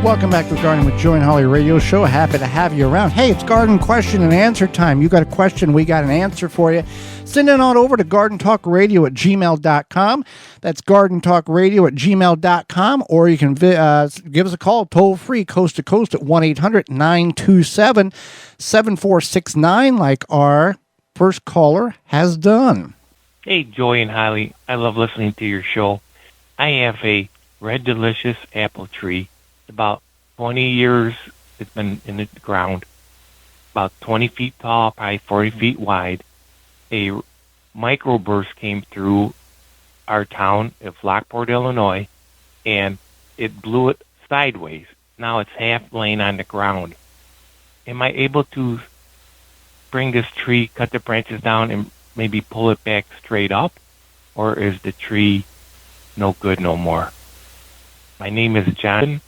Welcome back to the Gardening with Joe and Holly radio show. Happy to have you around. Hey, it's garden question and answer time. You got a question, we got an answer for you. Send it on over to gardentalkradio@gmail.com. That's gardentalkradio@gmail.com. Or you can give us a call toll free coast to coast at 1-800-927-7469 like our first caller has done. Hey, Joy and Holly. I love listening to your show. I have a Red Delicious apple tree. About 20 years it's been in the ground, about 20 feet tall, probably 40 feet wide. A microburst came through our town of Lockport, Illinois, and it blew it sideways. Now it's half laying on the ground. Am I able to bring this tree, cut the branches down, and maybe pull it back straight up? Or is the tree no good no more? My name is John.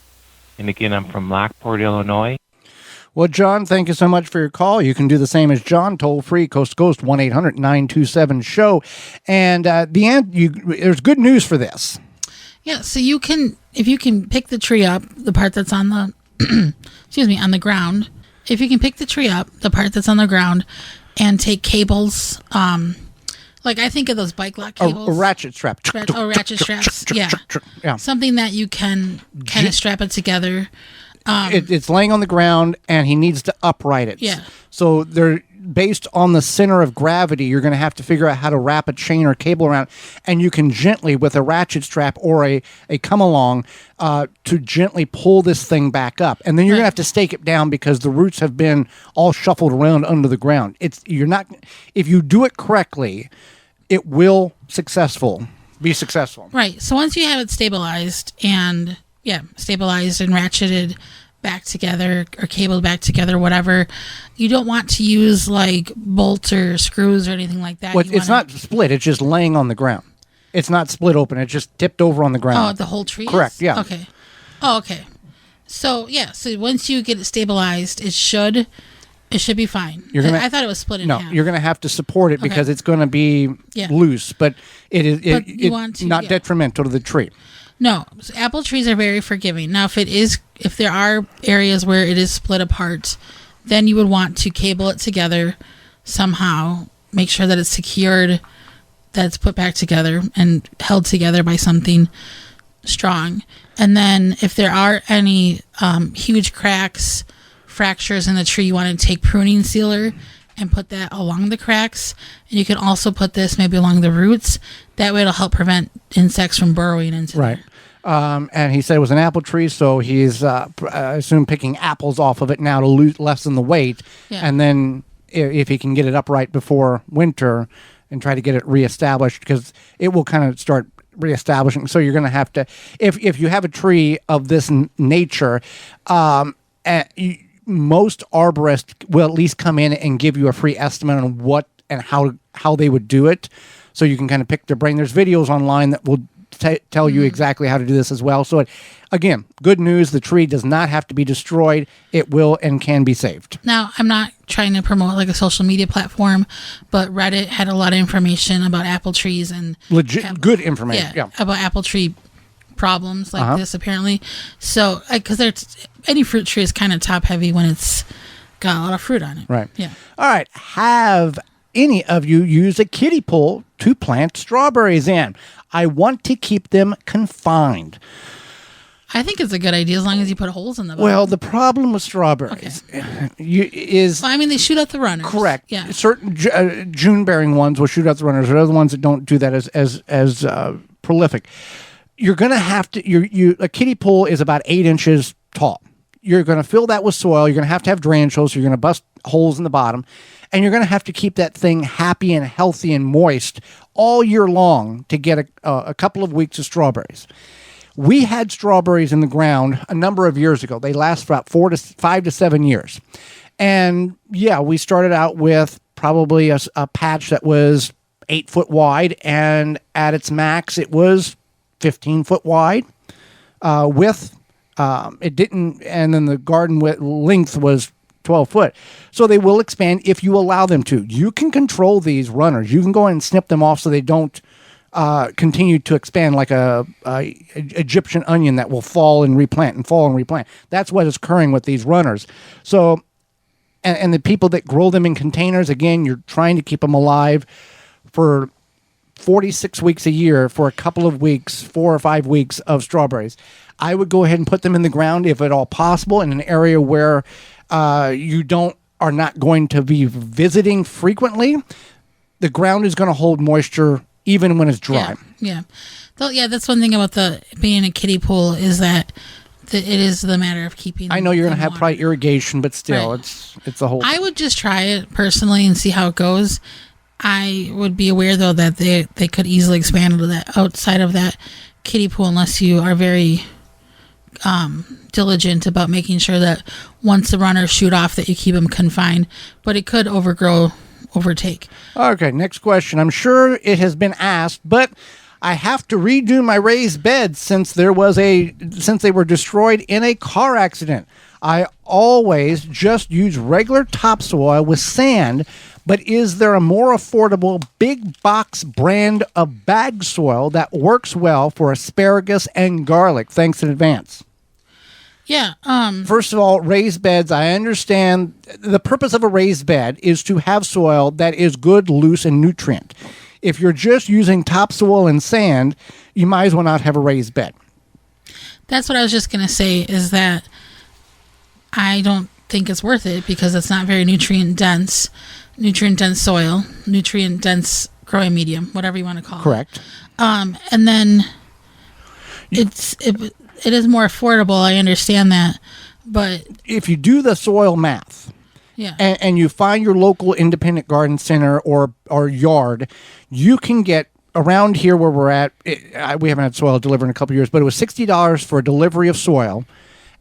And again, I'm from Lockport, Illinois. Well, John, thank you so much for your call. You can do the same as John, toll free, coast to coast, 1-800-927-SHOW. And there's good news for this. Yeah, so you can, if you can pick the tree up, the part that's on the, on the ground. If you can pick the tree up, the part that's on the ground, and take cables, like I think of those bike lock cables. A ratchet strap. Ratchet straps. Yeah. Something that you can kind of strap it together. It's laying on the ground, and he needs to upright it. Yeah. So they're based on the center of gravity. You're going to have to figure out how to wrap a chain or cable around, and you can gently, with a ratchet strap or a come along, to gently pull this thing back up. And then you're going to have to stake it down because the roots have been all shuffled around under the ground. If you do it correctly, it will be successful. Right. So once you have it stabilized and ratcheted back together or cabled back together, whatever, you don't want to use like bolts or screws or anything like that. Well, it's not split. It's just laying on the ground. It's not split open. It's just tipped over on the ground. Oh, the whole tree? Correct, yeah. Okay. Oh, okay. So, so once you get it stabilized, it should be fine. I thought it was split in half. No, you're going to have to support it because it's going to be loose, but it's not detrimental to the tree. No, apple trees are very forgiving. Now, if there are areas where it is split apart, then you would want to cable it together somehow, make sure that it's secured, that it's put back together and held together by something strong. And then if there are any huge cracks, fractures in the tree, you want to take pruning sealer and put that along the cracks. And you can also put this maybe along the roots. That way it'll help prevent insects from burrowing into there. And he said it was an apple tree, so he's, I assume, picking apples off of it now to lessen the weight. Yeah. And then if he can get it upright before winter and try to get it reestablished, because it will kind of start reestablishing. So you're going to have to, if you have a tree of this nature, most arborists will at least come in and give you a free estimate on what and how they would do it, so you can kind of pick their brain. There's videos online that will tell you exactly how to do this as well. So again, good news, the tree does not have to be destroyed. It will and can be saved. Now, I'm not trying to promote like a social media platform, but Reddit had a lot of information about apple trees and good information about apple tree problems like this apparently. So because any fruit tree is kind of top heavy when it's got a lot of fruit on it. Right. Yeah. All right. Have any of you used a kiddie pool to plant strawberries in? I want to keep them confined. I think it's a good idea as long as you put holes in them. Well, the problem with strawberries is... Well, I mean, they shoot out the runners. Correct. Yeah. Certain June-bearing ones will shoot out the runners. There are other ones that don't do that as prolific. You're going to have to... A kiddie pool is about 8 inches tall. You're going to fill that with soil. You're going to have drainage holes. So you're going to bust holes in the bottom. And you're going to have to keep that thing happy and healthy and moist all year long to get a couple of weeks of strawberries. We had strawberries in the ground a number of years ago. They last for about 5 to 7 years. And we started out with probably a patch that was 8 foot wide. And at its max, it was 15 foot wide it didn't, and then the garden length was 12 foot. So they will expand if you allow them to. You can control these runners. You can go in and snip them off so they don't continue to expand like a Egyptian onion that will fall and replant and fall and replant. That's what is occurring with these runners. So, and the people that grow them in containers, again, you're trying to keep them alive for 46 weeks a year for a couple of weeks, 4 or 5 weeks of strawberries. I would go ahead and put them in the ground, if at all possible, in an area where you are not going to be visiting frequently. The ground is going to hold moisture even when it's dry. Yeah. That's one thing about being in a kiddie pool is that it is the matter of keeping. I know you're going to have probably irrigation, but still, right. It's a whole. I would just try it personally and see how it goes. I would be aware though that they could easily expand to that outside of that kiddie pool unless you are very diligent about making sure that once the runners shoot off that you keep them confined. But it could overtake. Okay, next question. I'm sure it has been asked, but I have to redo my raised beds since they were destroyed in a car accident. I always just use regular topsoil with sand, but is there a more affordable big box brand of bag soil that works well for asparagus and garlic? Thanks in advance. Yeah. First of all, raised beds, I understand the purpose of a raised bed is to have soil that is good, loose, and nutrient. If you're just using topsoil and sand, you might as well not have a raised bed. That's what I was just going to say, is that I don't think it's worth it because it's not very nutrient dense soil, nutrient dense growing medium, whatever you want to call Correct. it. And then it is more affordable. I understand that, but if you do the soil math, yeah, and you find your local independent garden center or yard, you can get around here where we're at. We haven't had soil delivered in a couple of years, but it was $60 for a delivery of soil,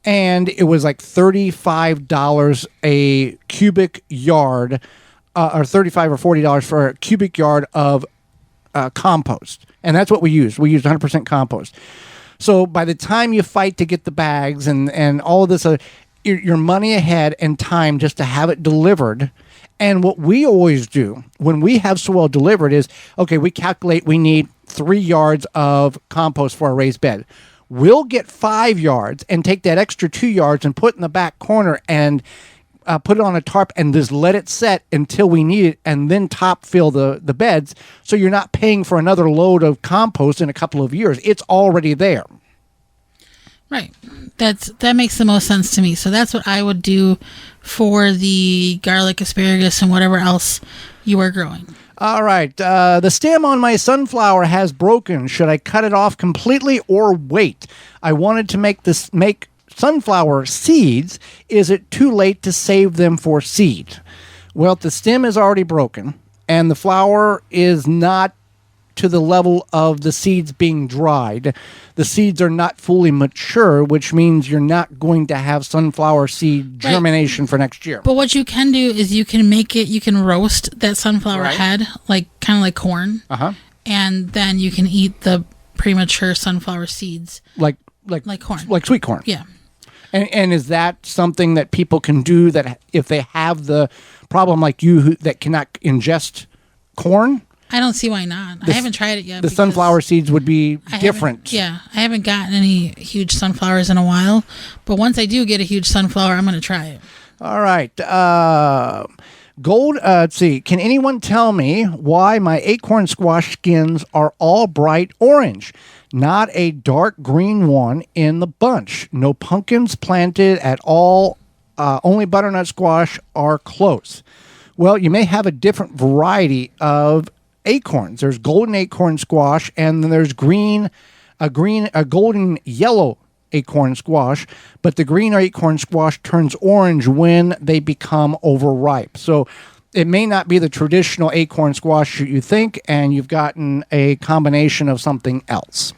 and it was like $35 a cubic yard, or $35 or $40 for a cubic yard of compost, and that's what we used. We used 100% compost. So by the time you fight to get the bags and all of this, your money ahead and time just to have it delivered. And what we always do when we have soil delivered is, okay, we calculate we need 3 yards of compost for a raised bed. We'll get 5 yards and take that extra 2 yards and put in the back corner and put it on a tarp and just let it set until we need it, and then top fill the beds, so you're not paying for another load of compost in a couple of years. It's already there. Right. That makes the most sense to me. So that's what I would do for the garlic, asparagus, and whatever else you are growing. All right. The stem on my sunflower has broken. Should I cut it off completely or wait? I wanted to make sunflower seeds. Is it too late to save them for seed? Well, the stem is already broken, and the flower is not to the level of the seeds being dried. The seeds are not fully mature, which means you're not going to have sunflower seed germination for next year. But what you can do is you can roast that sunflower head, kind of like corn. Uh-huh. And then you can eat the premature sunflower seeds. Like corn. Like sweet corn. Yeah. And is that something that people can do that if they have the problem like you that cannot ingest corn? I don't see why not. I haven't tried it yet. The sunflower seeds would be different. I haven't gotten any huge sunflowers in a while. But once I do get a huge sunflower, I'm going to try it. All right. Let's see. Can anyone tell me why my acorn squash skins are all bright orange? Not a dark green one in the bunch. No pumpkins planted at all. Only butternut squash are close. Well, you may have a different variety of acorns. There's golden acorn squash, and then there's a golden yellow acorn squash, but the green acorn squash turns orange when they become overripe. So it may not be the traditional acorn squash you think, and you've gotten a combination of something else.